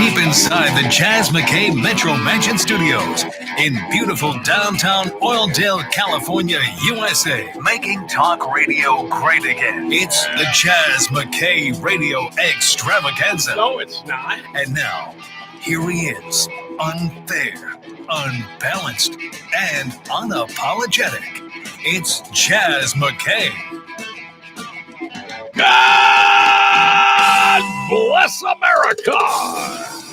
deep inside the Jaz McKay Metro Mansion Studios in beautiful downtown Oildale, California, USA. Making talk radio great again. It's the Jaz McKay Radio Extravaganza. No, it's not. And now, here he is, unfair, unbalanced, and unapologetic. It's Jaz McKay. God bless America!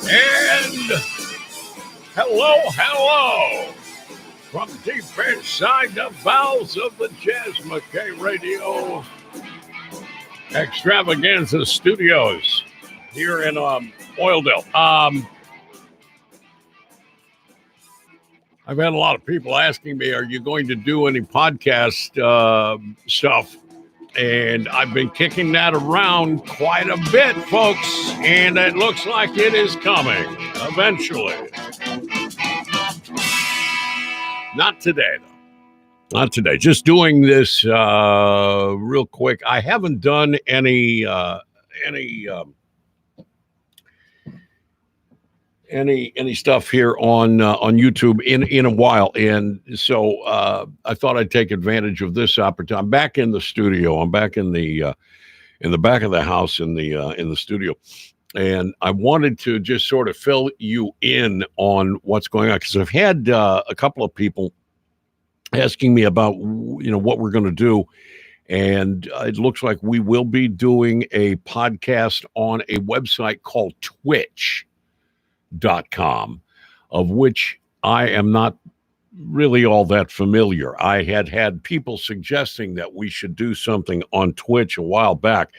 And hello, from deep inside the bowels of the Jaz McKay Radio Extravaganza Studios here in Oildale. I've had a lot of people asking me, are you going to do any podcast stuff? And I've been kicking that around quite a bit, folks, and it looks like it is coming eventually. Not today, though. Not today. Just doing this real quick. I haven't done any stuff here on YouTube in a while, and so I thought I'd take advantage of this opportunity. I'm back in the studio. I'm back in the back of the house in the studio, and I wanted to just sort of fill you in on what's going on, because I've had a couple of people asking me about what we're going to do, and it looks like we will be doing a podcast on a website called Twitch.com, of which I am not really all that familiar. I had people suggesting that we should do something on Twitch a while back,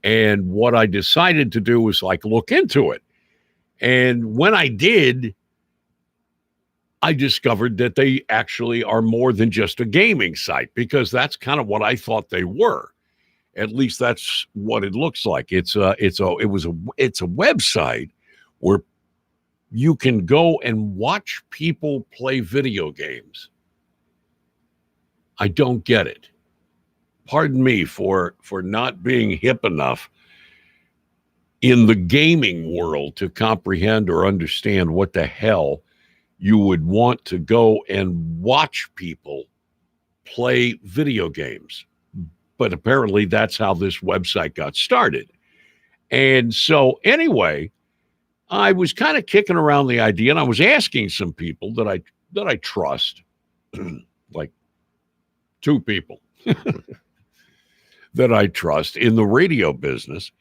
and what I decided to do was look into it. And when I did, I discovered that they actually are more than just a gaming site, because that's kind of what I thought they were. At least that's what it looks like. It's a website where you can go and watch people play video games. I don't get it. Pardon me for not being hip enough in the gaming world to comprehend or understand what the hell you would want to go and watch people play video games. But apparently that's how this website got started. And so anyway, I was kind of kicking around the idea, and I was asking some people that I trust, like two people that I trust in the radio business,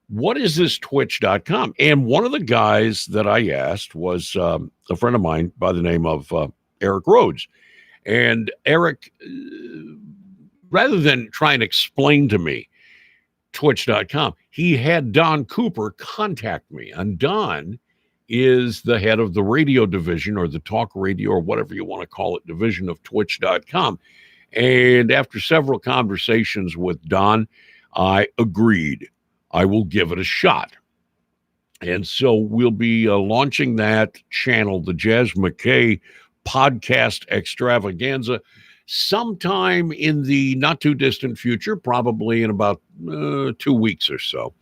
what is this Twitch.com? And one of the guys that I asked was a friend of mine by the name of Eric Rhodes. And Eric, rather than try and explain to me Twitch.com, he had Don Cooper contact me. And Don is the head of the radio division, or the talk radio, or whatever you want to call it, division of Twitch.com. And after several conversations with Don, I agreed I will give it a shot. And so we'll be launching that channel, the Jaz McKay Podcast Extravaganza, sometime in the not too distant future, probably in about 2 weeks or so.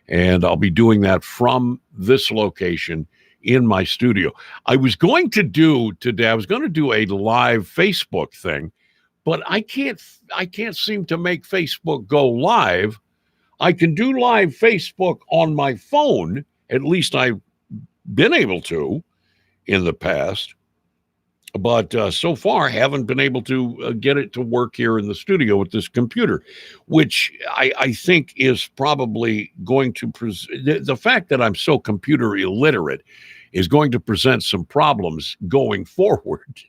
And I'll be doing that from this location in my studio. I was going to do a live Facebook thing, but I can't seem to make Facebook go live. I can do live Facebook on my phone. At least I've been able to in the past. But so far, haven't been able to get it to work here in the studio with this computer, which I think is probably going to the fact that I'm so computer illiterate is going to present some problems going forward.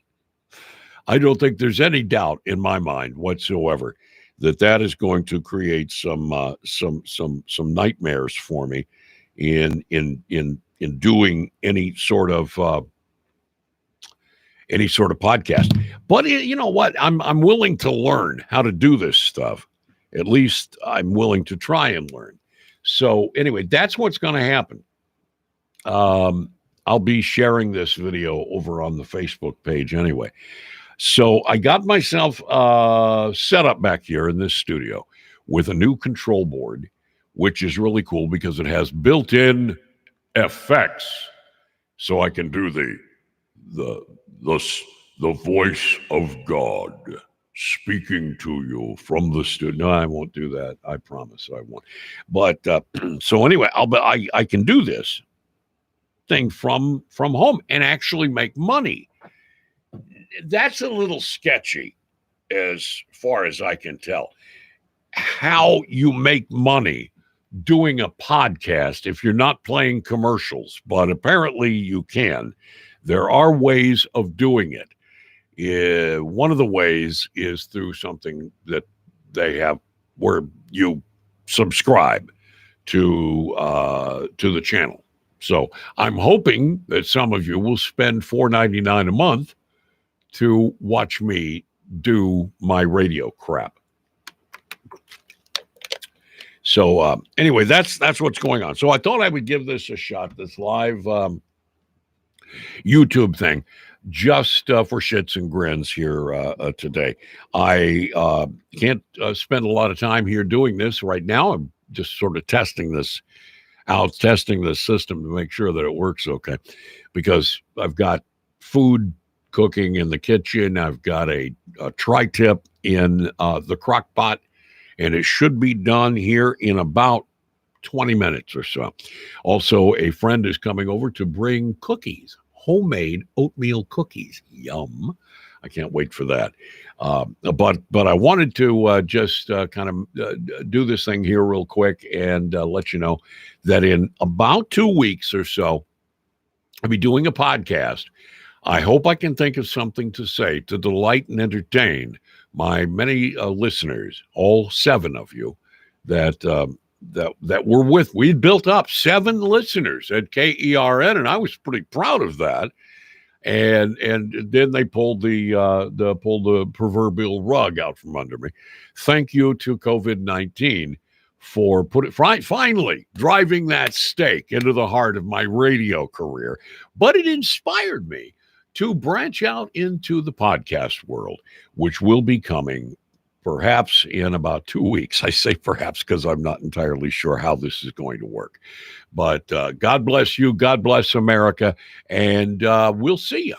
I don't think there's any doubt in my mind whatsoever that is going to create some nightmares for me in doing any sort of podcast. But you know what? I'm willing to learn how to do this stuff. At least I'm willing to try and learn. So anyway, that's what's going to happen. I'll be sharing this video over on the Facebook page anyway. So I got myself set up back here in this studio with a new control board, which is really cool because it has built-in FX so I can do the voice of God speaking to you from the studio. No, I won't do that. I promise I won't. But so anyway, I can do this thing from home and actually make money. That's a little sketchy as far as I can tell. How you make money doing a podcast if you're not playing commercials, but apparently you can. There are ways of doing it. One of the ways is through something that they have where you subscribe to the channel. So I'm hoping that some of you will spend $4.99 a month to watch me do my radio crap. So anyway, that's what's going on. So I thought I would give this a shot, this live YouTube thing, just for shits and grins here today. I can't spend a lot of time here doing this right now. I'm just sort of testing this system to make sure that it works okay, because I've got food cooking in the kitchen. I've got a tri-tip in the crock pot, and it should be done here in about 20 minutes or so. Also, a friend is coming over to bring cookies, homemade oatmeal cookies. Yum. I can't wait for that. But I wanted to just kind of do this thing here real quick and let you know that in about 2 weeks or so, I'll be doing a podcast. I hope I can think of something to say to delight and entertain my many listeners, all 7 of you that were with. We'd built up 7 listeners at KERN, and I was pretty proud of that. And then they pulled the proverbial rug out from under me. Thank you to COVID-19 for finally driving that stake into the heart of my radio career. But it inspired me to branch out into the podcast world, which will be coming perhaps in about 2 weeks. I say perhaps because I'm not entirely sure how this is going to work. But God bless you. God bless America. And we'll see you